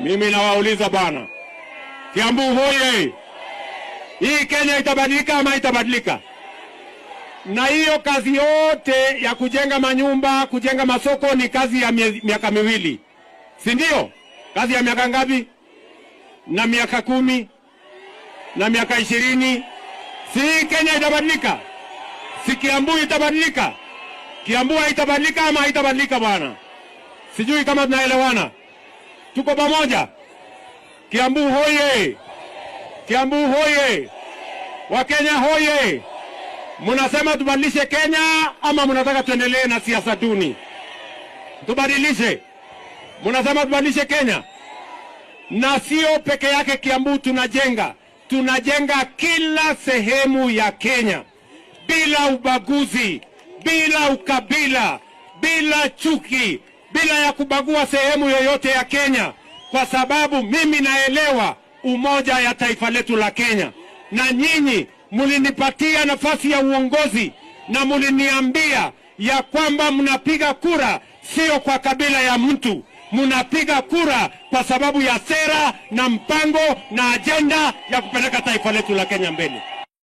Mimi nawauliza bwana, Kiambu hoye! Hii Kenya itabadilika ama itabadilika? Na hiyo kazi yote ya kujenga manyumba, kujenga masoko ni kazi ya miaka miwili, si ndio? Kazi ya miaka ngapi? Na miaka 10 na miaka 20. Si Kenya itabadilika? Si Kiambu itabadilika? Kiambu haitabadilika ama haitabadilika bwana? Sijui kama tunaelewana. Tuko pamoja? Kiambu hoye! Kiambu hoye! Wakenya hoye! Munasema tubadilishe Kenya ama munataka tuendelee na siasa duni? Tubadilishe. Munasema tubadilishe Kenya. Na sio peke yake Kiambu tunajenga. Tunajenga kila sehemu ya Kenya. Bila ubaguzi, bila ukabila, bila chuki, bila ya kubagua sehemu yoyote ya Kenya. Kwa sababu mimi naelewa umoja ya taifa letu la Kenya. Na nyinyi mulinipatia nafasi ya uongozi na muliniambia ya kwamba mnapiga kura sio kwa kabila ya mtu, mnapiga kura kwa sababu ya sera na mpango na ajenda ya kupeleka taifa letu la Kenya mbele.